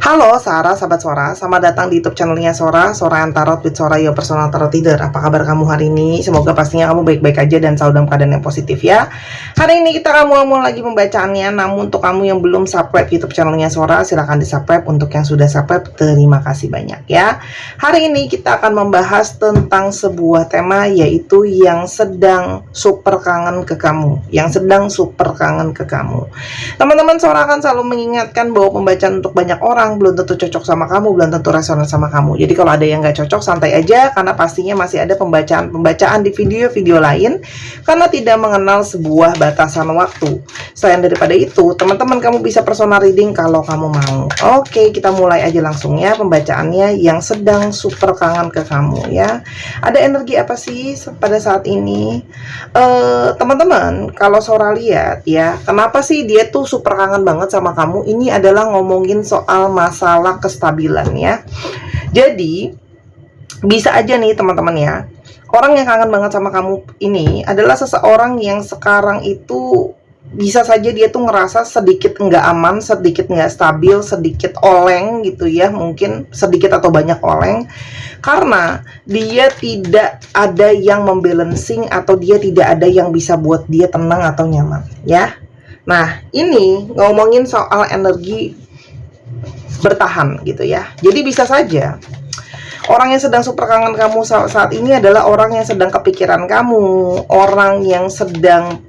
Halo Sarah, sahabat Sora, selamat datang di YouTube channelnya Sora, Sora and Tarot with Sora, your personal tarot reader. Apa kabar kamu hari ini? Semoga pastinya kamu baik-baik aja dan selalu dalam keadaan yang positif ya. Hari ini kita akan mulai lagi pembacaannya, namun untuk kamu yang belum subscribe YouTube channelnya Sora, silahkan di subscribe. Untuk yang sudah subscribe, terima kasih banyak ya. Hari ini kita akan membahas tentang sebuah tema, yaitu yang sedang super kangen ke kamu. Yang sedang super kangen ke kamu. Teman-teman, Sora akan selalu mengingatkan bahwa pembacaan untuk banyak orang belum tentu cocok sama kamu, belum tentu resonan sama kamu. Jadi kalau ada yang nggak cocok, santai aja, karena pastinya masih ada pembacaan di video-video lain, karena tidak mengenal sebuah batasan waktu. Selain daripada itu, teman-teman, kamu bisa personal reading kalau kamu mau. Oke, kita mulai aja langsung ya pembacaannya, yang sedang super kangen ke kamu ya. Ada energi apa sih pada saat ini? Teman-teman, kalau Sora lihat ya, kenapa sih dia tuh super kangen banget sama kamu? Ini adalah ngomongin soal masalah kestabilan ya. Jadi bisa aja nih teman-teman ya, orang yang kangen banget sama kamu ini adalah seseorang yang sekarang itu bisa saja dia tuh ngerasa sedikit nggak aman, sedikit nggak stabil, sedikit oleng gitu ya, mungkin sedikit atau banyak oleng, karena dia tidak ada yang membalancing atau dia tidak ada yang bisa buat dia tenang atau nyaman ya. Nah, ini ngomongin soal energi bertahan gitu ya. Jadi bisa saja orang yang sedang super kangen kamu saat ini adalah orang yang sedang kepikiran kamu, orang yang sedang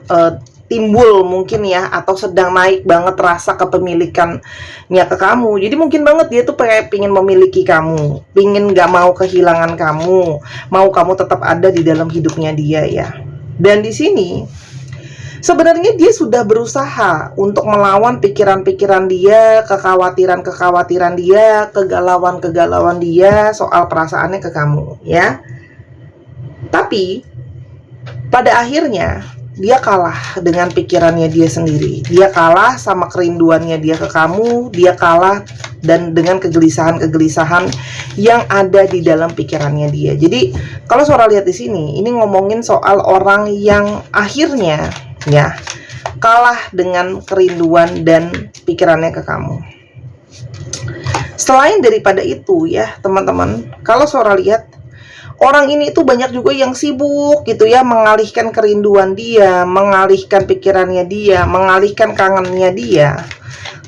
timbul mungkin ya, atau sedang naik banget rasa kepemilikannya ke kamu. Jadi mungkin banget dia tuh pengen memiliki kamu, pengen gak mau kehilangan kamu, mau kamu tetap ada di dalam hidupnya dia ya. Dan di sini sebenarnya dia sudah berusaha untuk melawan pikiran-pikiran dia, kekhawatiran-kekhawatiran dia, kegalauan-kegalauan dia soal perasaannya ke kamu ya. Tapi pada akhirnya dia kalah dengan pikirannya dia sendiri. Dia kalah sama kerinduannya dia ke kamu, dia kalah dan dengan kegelisahan-kegelisahan yang ada di dalam pikirannya dia. Jadi kalau Sora lihat di sini, ini ngomongin soal orang yang akhirnya ya kalah dengan kerinduan dan pikirannya ke kamu. Selain daripada itu ya teman-teman, kalau Sora lihat, orang ini tuh banyak juga yang sibuk gitu ya, mengalihkan kerinduan dia, mengalihkan pikirannya dia, mengalihkan kangennya dia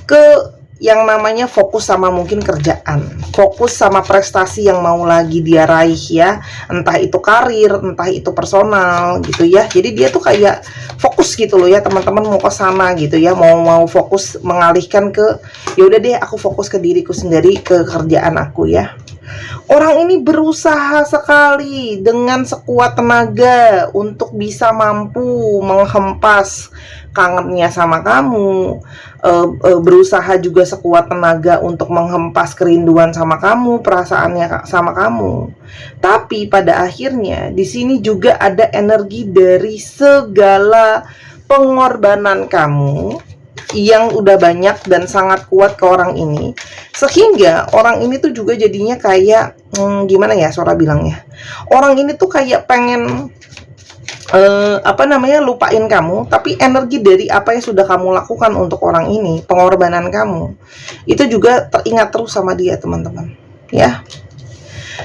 ke yang namanya fokus sama mungkin kerjaan, fokus sama prestasi yang mau lagi dia raih ya, entah itu karir, entah itu personal gitu ya. Jadi dia tuh kayak fokus gitu loh ya teman-teman, mau ke sana gitu ya, mau fokus mengalihkan ke, ya udah deh aku fokus ke diriku sendiri, ke kerjaan aku ya. Orang ini berusaha sekali dengan sekuat tenaga untuk bisa mampu menghempas kangennya sama kamu, berusaha juga sekuat tenaga untuk menghempas kerinduan sama kamu, perasaannya sama kamu. Tapi pada akhirnya di sini juga ada energi dari segala pengorbanan kamu yang udah banyak dan sangat kuat ke orang ini, sehingga orang ini tuh juga jadinya kayak gimana ya Sora bilangnya, orang ini tuh kayak pengen lupain kamu, tapi energi dari apa yang sudah kamu lakukan untuk orang ini, pengorbanan kamu, itu juga teringat terus sama dia teman-teman ya.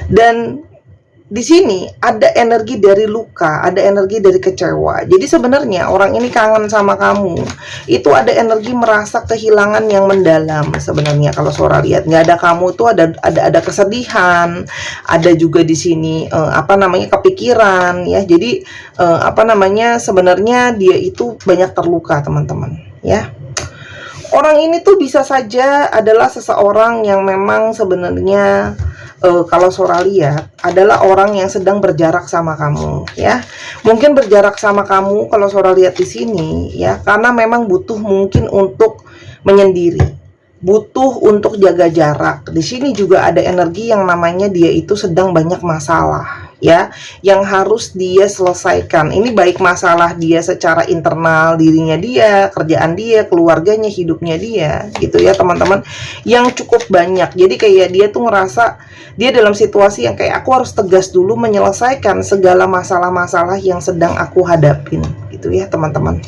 Dan di sini ada energi dari luka, ada energi dari kecewa. Jadi sebenarnya orang ini kangen sama kamu, itu ada energi merasa kehilangan yang mendalam. Sebenarnya kalau Sora lihat, nggak ada kamu tuh ada kesedihan, ada juga di sini kepikiran ya. Jadi sebenarnya dia itu banyak terluka teman-teman ya. Orang ini tuh bisa saja adalah seseorang yang memang sebenarnya kalau Sora lihat adalah orang yang sedang berjarak sama kamu ya. Mungkin berjarak sama kamu kalau Sora lihat di sini ya, karena memang butuh mungkin untuk menyendiri, butuh untuk jaga jarak. Di sini juga ada energi yang namanya dia itu sedang banyak masalah ya, yang harus dia selesaikan. Ini baik masalah dia secara internal, dirinya dia, kerjaan dia, keluarganya, hidupnya dia gitu ya teman-teman, yang cukup banyak. Jadi kayak dia tuh ngerasa dia dalam situasi yang kayak, aku harus tegas dulu menyelesaikan segala masalah-masalah yang sedang aku hadapin gitu ya teman-teman.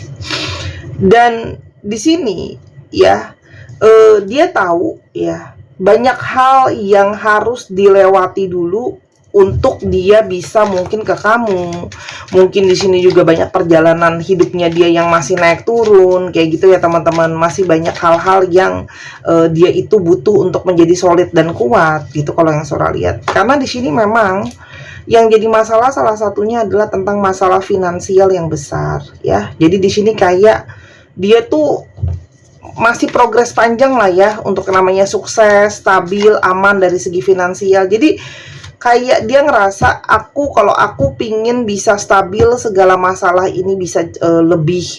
Dan di sini ya dia tahu ya banyak hal yang harus dilewati dulu untuk dia bisa mungkin ke kamu. Mungkin di sini juga banyak perjalanan hidupnya dia yang masih naik turun kayak gitu ya teman-teman. Masih banyak hal-hal yang dia itu butuh untuk menjadi solid dan kuat gitu kalau yang Sora lihat. Karena di sini memang yang jadi masalah salah satunya adalah tentang masalah finansial yang besar ya. Jadi di sini kayak dia tuh masih progres panjang lah ya untuk namanya sukses, stabil, aman dari segi finansial. Jadi kayak dia ngerasa kalau aku pingin bisa stabil, segala masalah ini bisa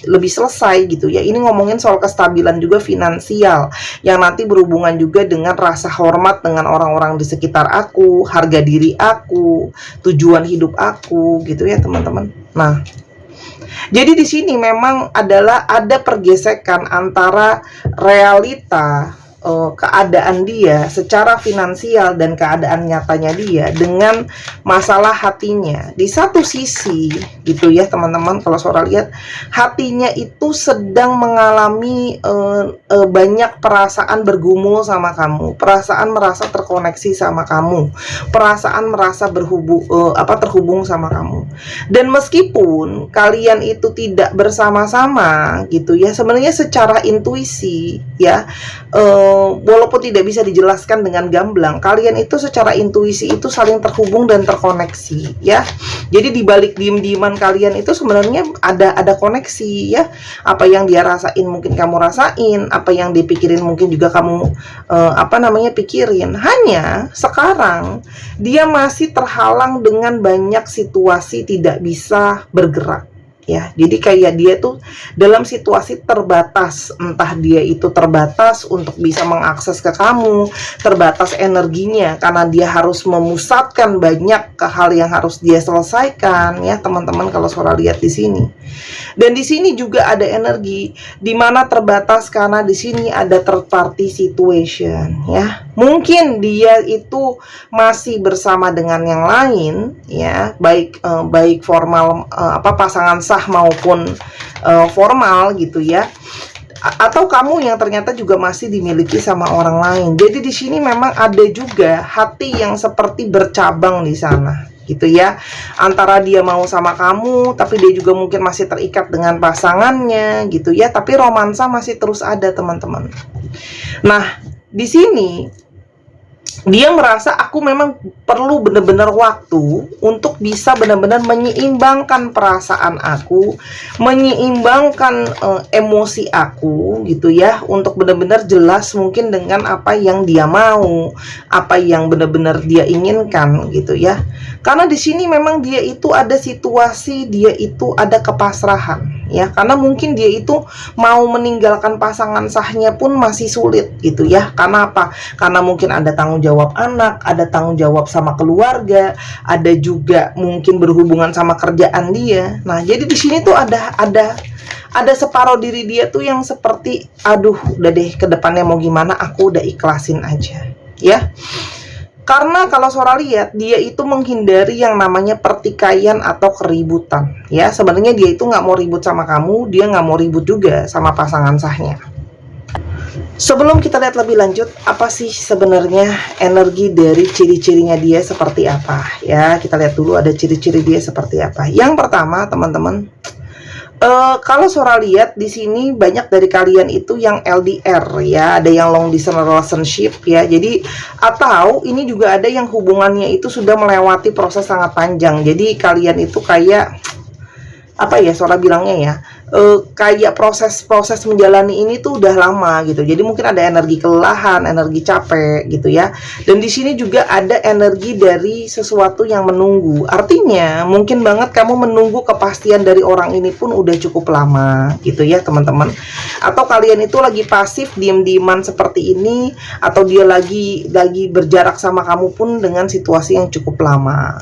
lebih selesai gitu ya. Ini ngomongin soal kestabilan juga finansial yang nanti berhubungan juga dengan rasa hormat dengan orang-orang di sekitar aku, harga diri aku, tujuan hidup aku gitu ya teman-teman. Nah, jadi di sini memang ada pergesekan antara realita keadaan dia secara finansial dan keadaan nyatanya dia dengan masalah hatinya. Di satu sisi gitu ya teman-teman, kalau Sora lihat hatinya itu sedang mengalami banyak perasaan bergumul sama kamu, perasaan merasa terkoneksi sama kamu, perasaan merasa terhubung sama kamu. Dan meskipun kalian itu tidak bersama-sama gitu ya, sebenarnya secara intuisi ya, walaupun tidak bisa dijelaskan dengan gamblang, kalian itu secara intuisi itu saling terhubung dan terkoneksi ya. Jadi di balik diem-dieman kalian itu sebenarnya ada koneksi ya. Apa yang dia rasain mungkin kamu rasain, apa yang dipikirin mungkin juga kamu pikirin. Hanya sekarang dia masih terhalang dengan banyak situasi tidak bisa bergerak. Ya, jadi kayak dia tuh dalam situasi terbatas, entah dia itu terbatas untuk bisa mengakses ke kamu, terbatas energinya karena dia harus memusatkan banyak ke hal yang harus dia selesaikan ya teman-teman kalau Sora lihat di sini. Dan di sini juga ada energi di mana terbatas karena di sini ada third party situation ya. Mungkin dia itu masih bersama dengan yang lain ya, baik formal pasangan sah maupun formal gitu ya. Atau kamu yang ternyata juga masih dimiliki sama orang lain. Jadi di sini memang ada juga hati yang seperti bercabang di sana gitu ya, antara dia mau sama kamu tapi dia juga mungkin masih terikat dengan pasangannya gitu ya, tapi romansa masih terus ada teman-teman. Nah di sini dia merasa aku memang perlu benar-benar waktu untuk bisa benar-benar menyeimbangkan perasaan aku, menyeimbangkan emosi aku gitu ya, untuk benar-benar jelas mungkin dengan apa yang dia mau, apa yang benar-benar dia inginkan gitu ya. Karena di sini memang dia itu ada situasi, dia itu ada kepasrahan ya, karena mungkin dia itu mau meninggalkan pasangan sahnya pun masih sulit gitu ya. Karena apa? Karena mungkin ada tanggung jawab anak, ada tanggung jawab sama keluarga, ada juga mungkin berhubungan sama kerjaan dia. Nah, jadi di sini tuh ada separuh diri dia tuh yang seperti aduh, udah deh ke depannya mau gimana, aku udah ikhlasin aja ya. Karena kalau Sora lihat dia itu menghindari yang namanya pertikaian atau keributan ya. Sebenarnya dia itu nggak mau ribut sama kamu, dia nggak mau ribut juga sama pasangan sahnya. Sebelum kita lihat lebih lanjut, apa sih sebenarnya energi dari ciri-cirinya dia seperti apa ya? Kita lihat dulu ada ciri-ciri dia seperti apa. Yang pertama teman-teman, kalau Sora lihat di sini banyak dari kalian itu yang LDR ya, ada yang long distance relationship ya. Jadi atau ini juga ada yang hubungannya itu sudah melewati proses sangat panjang. Jadi kalian itu kayak apa ya Sora bilangnya ya, kayak proses menjalani ini tuh udah lama gitu. Jadi mungkin ada energi kelelahan, energi capek gitu ya. Dan di sini juga ada energi dari sesuatu yang menunggu. Artinya mungkin banget kamu menunggu kepastian dari orang ini pun udah cukup lama gitu ya teman-teman. Atau kalian itu lagi pasif, diem-dieman seperti ini, atau dia lagi berjarak sama kamu pun dengan situasi yang cukup lama.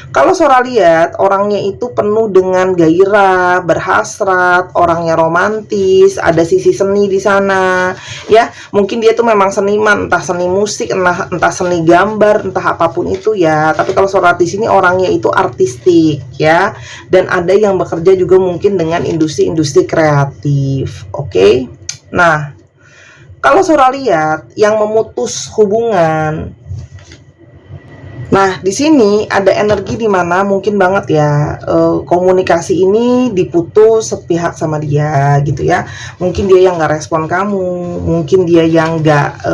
Kalau Sora lihat orangnya itu penuh dengan gairah, berhasrat, orangnya romantis, ada sisi seni di sana, ya. Mungkin dia tuh memang seniman, entah seni musik, entah seni gambar, entah apapun itu ya. Tapi kalau Sora di sini orangnya itu artistik, ya. Dan ada yang bekerja juga mungkin dengan industri-industri kreatif, oke? Nah, Kalau Sora lihat yang memutus hubungan, nah di sini ada energi di mana mungkin banget ya komunikasi ini diputus sepihak sama dia gitu ya. Mungkin dia yang nggak respon kamu, mungkin dia yang nggak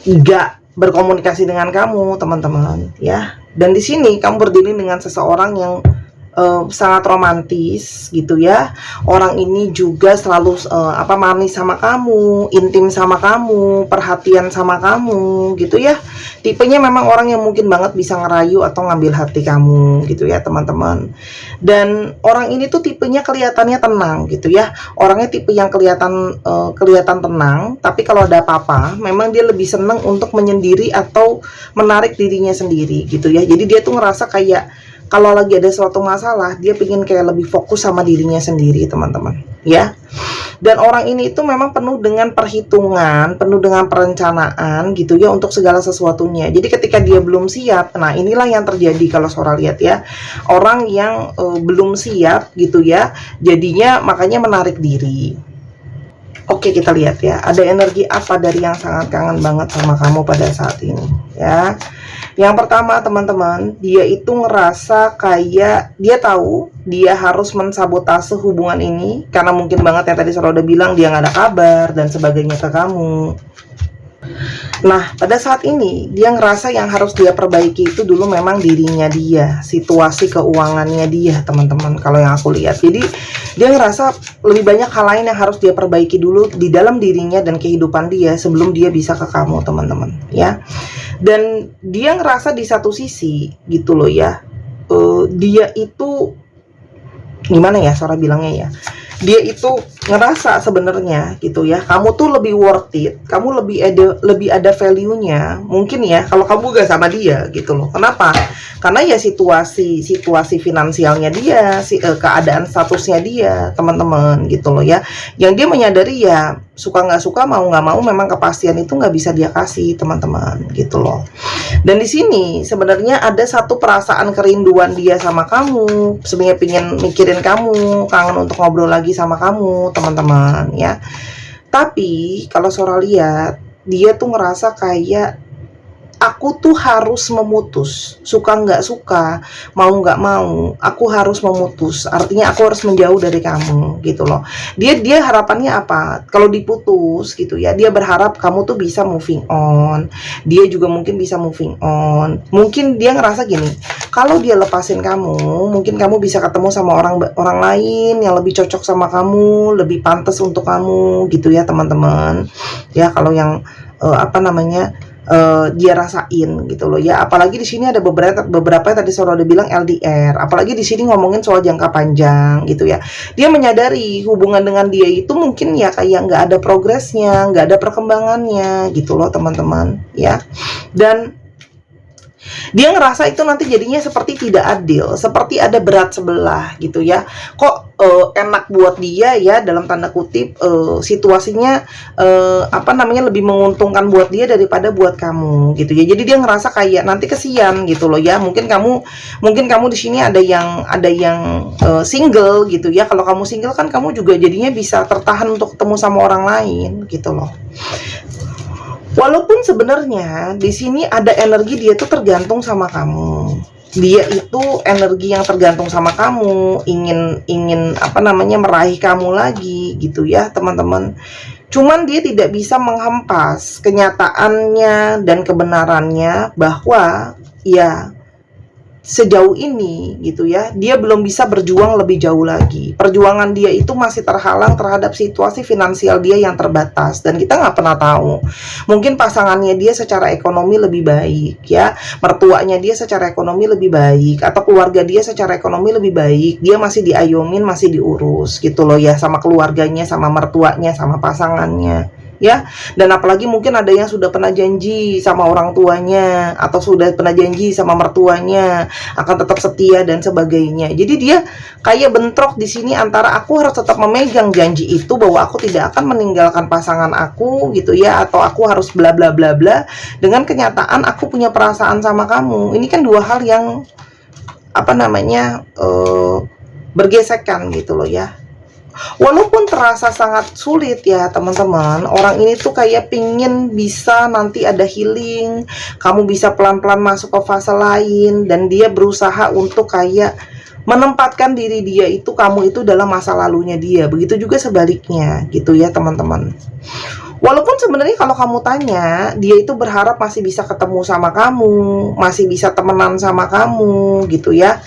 nggak berkomunikasi dengan kamu, teman-teman ya. Dan di sini kamu berdiri dengan seseorang yang sangat romantis gitu ya. Orang ini juga selalu manis sama kamu, intim sama kamu, perhatian sama kamu gitu ya. Tipenya memang orang yang mungkin banget bisa ngerayu atau ngambil hati kamu gitu ya, teman-teman. Dan orang ini tuh tipenya kelihatannya tenang gitu ya. Orangnya tipe yang kelihatan tenang, tapi kalau ada apa-apa memang dia lebih seneng untuk menyendiri atau menarik dirinya sendiri gitu ya. Jadi dia tuh ngerasa kayak kalau lagi ada suatu masalah, dia pengen kayak lebih fokus sama dirinya sendiri, teman-teman, ya. Dan orang ini itu memang penuh dengan perhitungan, penuh dengan perencanaan gitu ya untuk segala sesuatunya. Jadi ketika dia belum siap, nah inilah yang terjadi kalau Sora lihat ya. Orang yang belum siap gitu ya, jadinya makanya menarik diri. Oke, kita lihat ya, ada energi apa dari yang sangat kangen banget sama kamu pada saat ini, ya. Yang pertama, teman-teman, dia itu ngerasa kayak dia tahu dia harus mensabotase hubungan ini karena mungkin banget ya tadi Sora udah bilang dia nggak ada kabar dan sebagainya ke kamu. Nah, pada saat ini dia ngerasa yang harus dia perbaiki itu dulu memang dirinya dia, situasi keuangannya dia, teman-teman. Kalau yang aku lihat, jadi dia ngerasa lebih banyak hal lain yang harus dia perbaiki dulu di dalam dirinya dan kehidupan dia sebelum dia bisa ke kamu, teman-teman, ya. Dan dia ngerasa di satu sisi gitu loh ya, dia itu gimana ya Sora bilangnya ya, dia itu ngerasa sebenarnya gitu ya, kamu tuh lebih worth it, kamu lebih ada value-nya mungkin ya kalau kamu gak sama dia gitu loh. Kenapa? Karena ya situasi finansialnya dia, keadaan statusnya dia, teman-teman gitu loh ya. Yang dia menyadari ya suka nggak suka, mau nggak mau, memang kepastian itu nggak bisa dia kasih, teman-teman gitu loh. Dan di sini sebenarnya ada satu perasaan kerinduan dia sama kamu, sebenarnya pengen mikirin kamu, kangen untuk ngobrol lagi sama kamu, teman-teman ya. Tapi kalau Sora lihat, dia tuh ngerasa kayak aku tuh harus memutus, suka nggak suka, mau nggak mau, aku harus memutus. Artinya aku harus menjauh dari kamu gitu loh. Dia harapannya apa? Kalau diputus gitu ya, dia berharap kamu tuh bisa moving on. Dia juga mungkin bisa moving on. Mungkin dia ngerasa gini, kalau dia lepasin kamu, mungkin kamu bisa ketemu sama orang lain yang lebih cocok sama kamu, lebih pantas untuk kamu gitu ya, teman-teman. Ya kalau yang dia rasain gitu loh ya. Apalagi di sini ada beberapa tadi Sora udah bilang LDR. Apalagi di sini ngomongin soal jangka panjang gitu ya. Dia menyadari hubungan dengan dia itu mungkin ya kayak nggak ada progresnya, nggak ada perkembangannya gitu loh, teman-teman ya. Dan dia ngerasa itu nanti jadinya seperti tidak adil, seperti ada berat sebelah gitu ya. Kok enak buat dia ya dalam tanda kutip, situasinya lebih menguntungkan buat dia daripada buat kamu gitu ya. Jadi dia ngerasa kayak nanti kesian gitu loh ya. Mungkin kamu di sini ada yang single gitu ya. Kalau kamu single kan kamu juga jadinya bisa tertahan untuk ketemu sama orang lain gitu loh. Walaupun sebenarnya di sini ada energi dia tuh tergantung sama kamu. Dia itu energi yang tergantung sama kamu, ingin meraih kamu lagi gitu ya, teman-teman. Cuman dia tidak bisa menghempas kenyataannya dan kebenarannya bahwa ya sejauh ini gitu ya, dia belum bisa berjuang lebih jauh lagi. Perjuangan dia itu masih terhalang terhadap situasi finansial dia yang terbatas. Dan kita nggak pernah tahu, mungkin pasangannya dia secara ekonomi lebih baik ya, mertuanya dia secara ekonomi lebih baik, atau keluarga dia secara ekonomi lebih baik, dia masih diayomin, masih diurus gitu loh ya, sama keluarganya, sama mertuanya, sama pasangannya ya. Dan apalagi mungkin ada yang sudah pernah janji sama orang tuanya, atau sudah pernah janji sama mertuanya akan tetap setia dan sebagainya. Jadi dia kayak bentrok di sini antara aku harus tetap memegang janji itu bahwa aku tidak akan meninggalkan pasangan aku gitu ya, atau aku harus bla bla bla bla, dengan kenyataan aku punya perasaan sama kamu. Ini kan dua hal yang bergesekan gitu loh ya. Walaupun terasa sangat sulit ya teman-teman, orang ini tuh kayak pingin bisa nanti ada healing, kamu bisa pelan-pelan masuk ke fase lain, dan dia berusaha untuk kayak menempatkan diri dia itu, kamu itu dalam masa lalunya dia. Begitu juga sebaliknya gitu ya teman-teman. Walaupun sebenarnya kalau kamu tanya, dia itu berharap masih bisa ketemu sama kamu, masih bisa temenan sama kamu gitu ya.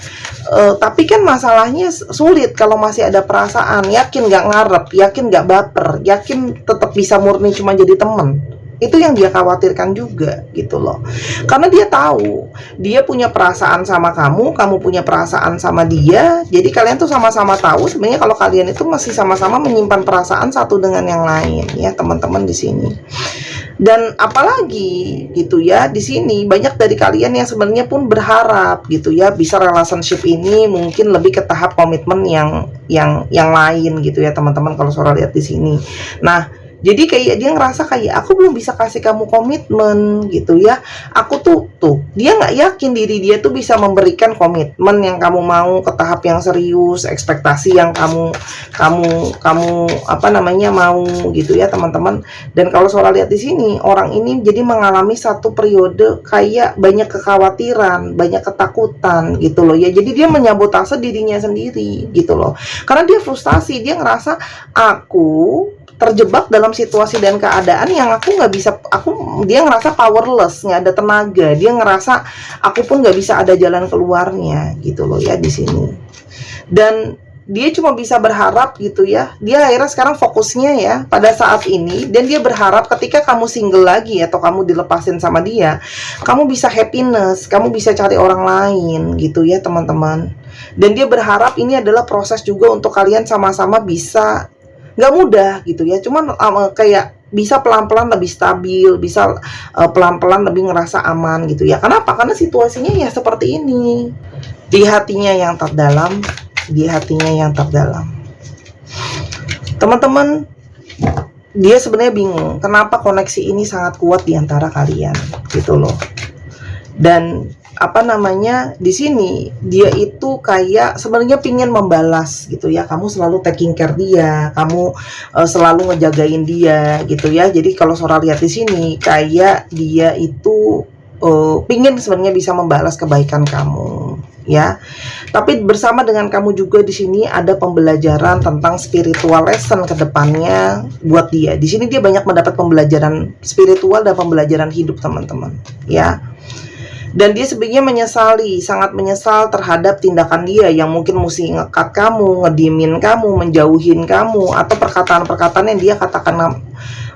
Tapi kan masalahnya sulit kalau masih ada perasaan. Yakin gak ngarep, yakin gak baper, yakin tetap bisa murni cuma jadi temen. Itu yang dia khawatirkan juga gitu loh. Karena dia tahu dia punya perasaan sama kamu, kamu punya perasaan sama dia. Jadi kalian tuh sama-sama tahu sebenarnya kalau kalian itu masih sama-sama menyimpan perasaan satu dengan yang lain ya teman-teman di sini. Dan apalagi gitu ya, di sini banyak dari kalian yang sebenarnya pun berharap gitu ya bisa relationship ini mungkin lebih ke tahap komitmen yang lain gitu ya teman-teman, kalau Sora lihat di sini. Nah, jadi kayak dia ngerasa kayak aku belum bisa kasih kamu komitmen gitu ya. Aku tuh dia nggak yakin diri dia tuh bisa memberikan komitmen yang kamu mau ke tahap yang serius, ekspektasi yang kamu apa namanya mau gitu ya teman-teman. Dan kalau Sora lihat di sini, orang ini jadi mengalami satu periode kayak banyak kekhawatiran, banyak ketakutan gitu loh ya. Jadi dia menyabotase dirinya sendiri gitu loh. Karena dia frustasi, dia ngerasa aku terjebak dalam situasi dan keadaan yang aku nggak bisa, dia ngerasa powerless, nggak ada tenaga, dia ngerasa aku pun nggak bisa ada jalan keluarnya gitu loh ya di sini. Dan dia cuma bisa berharap gitu ya, dia akhirnya sekarang fokusnya ya pada saat ini, dan dia berharap ketika kamu single lagi atau kamu dilepasin sama dia, kamu bisa happiness, kamu bisa cari orang lain gitu ya teman-teman. Dan dia berharap ini adalah proses juga untuk kalian sama-sama bisa, nggak mudah gitu ya, cuman kayak bisa pelan-pelan lebih stabil, bisa pelan-pelan lebih ngerasa aman gitu ya. Kenapa? Karena situasinya ya seperti ini. Di hatinya yang terdalam, di hatinya yang terdalam, teman-teman, dia sebenarnya bingung kenapa koneksi ini sangat kuat di antara kalian gitu loh. Dan apa namanya, di sini dia itu kayak sebenarnya pingin membalas gitu ya, kamu selalu taking care dia, kamu selalu ngejagain dia gitu ya. Jadi kalau Sora lihat di sini kayak dia itu pingin sebenarnya bisa membalas kebaikan kamu ya. Tapi bersama dengan kamu juga di sini ada pembelajaran tentang spiritual lesson ke depannya buat dia. Di sini dia banyak mendapat pembelajaran spiritual dan pembelajaran hidup teman-teman ya. Dan dia sebenarnya menyesali, sangat menyesal terhadap tindakan dia yang mungkin mesti ngekat kamu, ngediemin kamu, menjauhin kamu, atau perkataan-perkataan yang dia katakan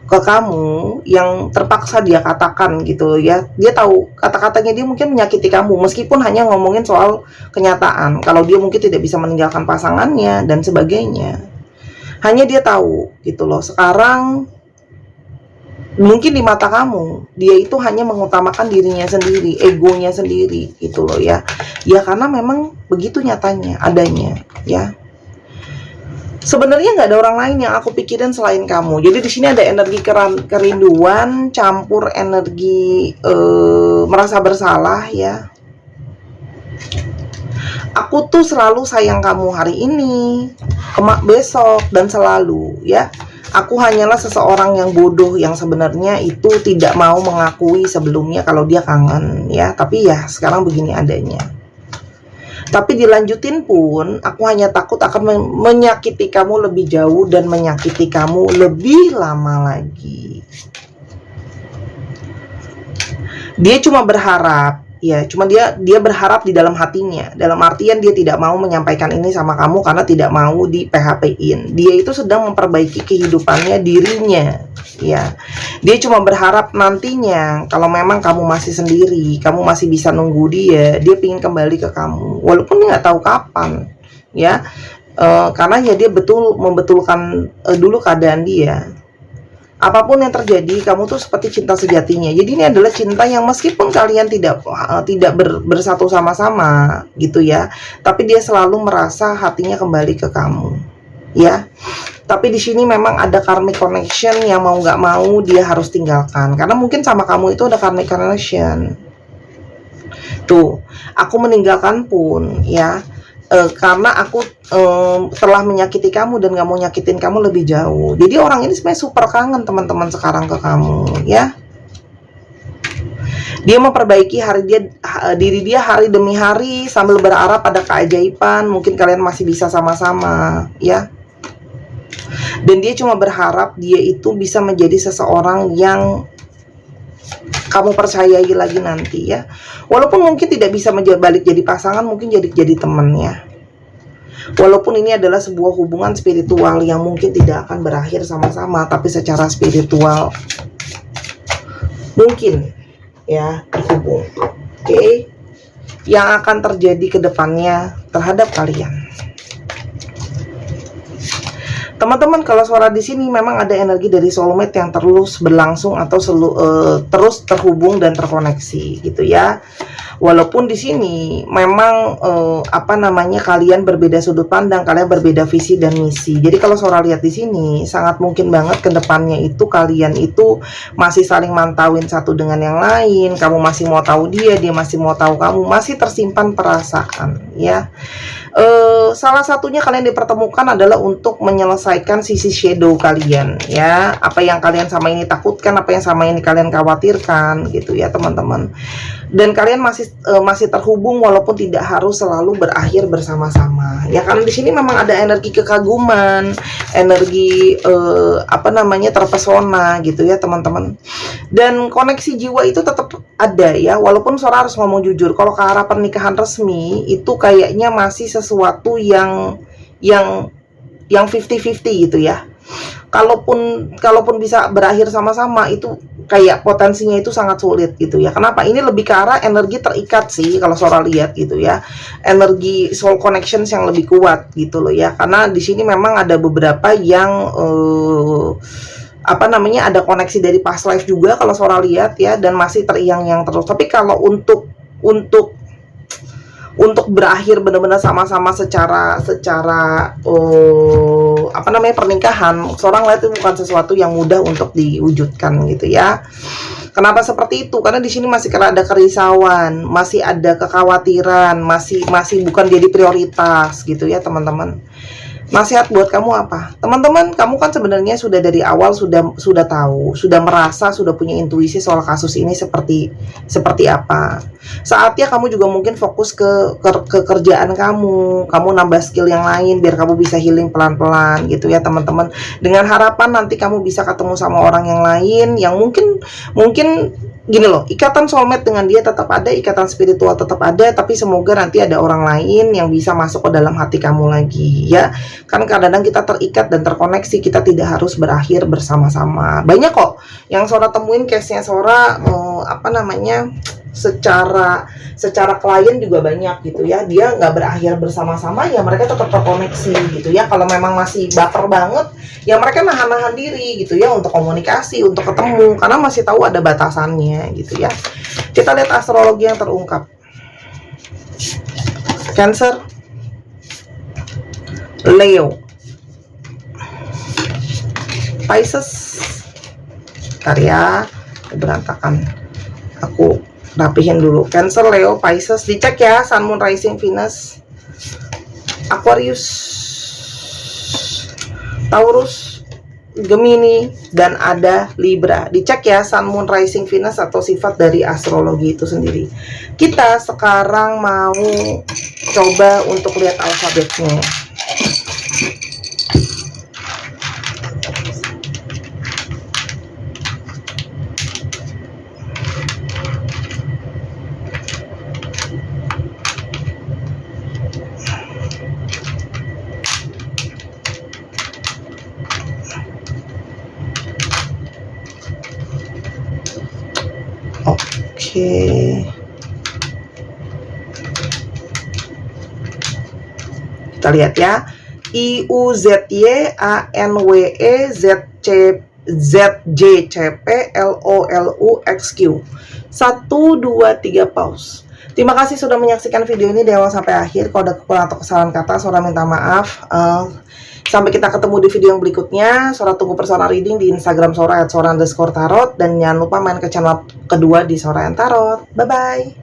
ke kamu yang terpaksa dia katakan gitu ya. Dia tahu kata-katanya dia mungkin menyakiti kamu, meskipun hanya ngomongin soal kenyataan, kalau dia mungkin tidak bisa meninggalkan pasangannya dan sebagainya. Hanya dia tahu gitu loh, sekarang mungkin di mata kamu dia itu hanya mengutamakan dirinya sendiri, egonya sendiri gitu loh ya. Ya karena memang begitu nyatanya adanya ya. Sebenarnya nggak ada orang lain yang aku pikirin selain kamu. Jadi di sini ada energi kerinduan campur energi merasa bersalah ya. Aku tuh selalu sayang kamu hari ini, besok, dan selalu ya. Aku hanyalah seseorang yang bodoh yang sebenarnya itu tidak mau mengakui sebelumnya kalau dia kangen ya. Tapi ya sekarang begini adanya. Tapi dilanjutin pun aku hanya takut akan menyakiti kamu lebih jauh dan menyakiti kamu lebih lama lagi. Dia cuma berharap ya, cuma dia berharap di dalam hatinya, dalam artian dia tidak mau menyampaikan ini sama kamu karena tidak mau di PHP-in. Dia itu sedang memperbaiki kehidupannya dirinya ya. Dia cuma berharap nantinya kalau memang kamu masih sendiri, kamu masih bisa nunggu dia ingin kembali ke kamu walaupun dia nggak tahu kapan ya. Karena ya dia membetulkan dulu keadaan dia. Apapun yang terjadi, kamu tuh seperti cinta sejatinya. Jadi ini adalah cinta yang meskipun kalian tidak bersatu sama-sama gitu ya, tapi dia selalu merasa hatinya kembali ke kamu ya. Tapi di sini memang ada karmic connection yang mau nggak mau dia harus tinggalkan, karena mungkin sama kamu itu ada karmic connection. Tuh, aku meninggalkan pun ya. karena aku telah menyakiti kamu dan gak mau nyakitin kamu lebih jauh. Jadi orang ini sebenarnya super kangen teman-teman sekarang ke kamu, ya. Dia memperbaiki diri dia hari demi hari sambil berharap pada keajaiban. Mungkin kalian masih bisa sama-sama, ya. Dan dia cuma berharap dia itu bisa menjadi seseorang yang kamu percayai lagi nanti, ya. Walaupun mungkin tidak bisa balik jadi pasangan, mungkin jadi teman, ya. Walaupun ini adalah sebuah hubungan spiritual yang mungkin tidak akan berakhir sama-sama, tapi secara spiritual mungkin, ya, dihubung. Oke. Yang akan terjadi ke depannya terhadap kalian. Teman-teman, kalau suara di sini memang ada energi dari soulmate yang terus berlangsung atau terus terhubung dan terkoneksi, gitu ya. Walaupun di sini memang kalian berbeda sudut pandang, kalian berbeda visi dan misi. Jadi kalau suara lihat di sini sangat mungkin banget ke depannya itu kalian itu masih saling mantauin satu dengan yang lain. Kamu masih mau tahu dia masih mau tahu kamu, masih tersimpan perasaan, ya. Salah satunya kalian dipertemukan adalah untuk menyelesaikan sisi shadow kalian, ya. Apa yang kalian sama ini takutkan, apa yang sama ini kalian khawatirkan, gitu ya teman-teman. Dan kalian masih terhubung walaupun tidak harus selalu berakhir bersama-sama, ya. Karena di sini memang ada energi kekaguman, energi terpesona, gitu ya teman-teman. Dan koneksi jiwa itu tetap ada, ya. Walaupun Sora harus ngomong jujur, kalau ke arah pernikahan resmi itu kayaknya masih sesuatu yang 50-50 gitu, ya. Kalaupun bisa berakhir sama-sama itu kayak potensinya itu sangat sulit, gitu ya. Kenapa? Ini lebih ke arah energi terikat sih kalau Sora lihat, gitu ya. Energi soul connections yang lebih kuat, gitu loh, ya. Karena di sini memang ada beberapa yang ada koneksi dari past life juga kalau Sora lihat, ya, dan masih teriang-iang terus. Tapi kalau untuk berakhir benar-benar sama-sama secara pernikahan, seorang lihat itu bukan sesuatu yang mudah untuk diwujudkan, gitu ya. Kenapa seperti itu? Karena di sini masih ada kerisauan, masih ada kekhawatiran, masih bukan jadi prioritas, gitu ya teman-teman. Nasihat buat kamu apa? Teman-teman, kamu kan sebenarnya sudah dari awal sudah tahu, sudah merasa, sudah punya intuisi soal kasus ini seperti apa. Saatnya kamu juga mungkin fokus ke kerjaan kamu nambah skill yang lain biar kamu bisa healing pelan-pelan, gitu ya teman-teman. Dengan harapan nanti kamu bisa ketemu sama orang yang lain yang mungkin gini loh, ikatan soulmate dengan dia tetap ada, ikatan spiritual tetap ada, tapi semoga nanti ada orang lain yang bisa masuk ke dalam hati kamu lagi, ya. Kan kadang-kadang kita terikat dan terkoneksi, kita tidak harus berakhir bersama-sama. Banyak kok yang Sora temuin case-nya Sora secara klien juga banyak, gitu ya. Dia nggak berakhir bersama-sama, ya mereka tetap terkoneksi, gitu ya. Kalau memang masih baper banget, ya mereka nahan-nahan diri, gitu ya, untuk komunikasi, untuk ketemu, karena masih tahu ada batasannya, gitu ya. Kita lihat astrologi yang terungkap. Cancer, Leo, Pisces. Karya berantakan, aku rapihin dulu. Cancer, Leo, Pisces, dicek ya. Sun, Moon, Rising, Venus, Aquarius, Taurus, Gemini, dan ada Libra. Dicek ya Sun, Moon, Rising, Venus atau sifat dari astrologi itu sendiri. Kita sekarang mau coba untuk lihat alfabetnya. Oke. Kita lihat ya. IUZYANWEZJCPLOLUXQ 1, 2, 3 pause. Terima kasih sudah menyaksikan video ini dari awal sampai akhir. Kalau ada kekurangan atau kesalahan kata, Sora minta maaf. Sampai kita ketemu di video yang berikutnya. Sora tunggu personal reading di Instagram Sora @sora_tarot. Dan jangan lupa main ke channel kedua di Sora and Tarot. Bye-bye.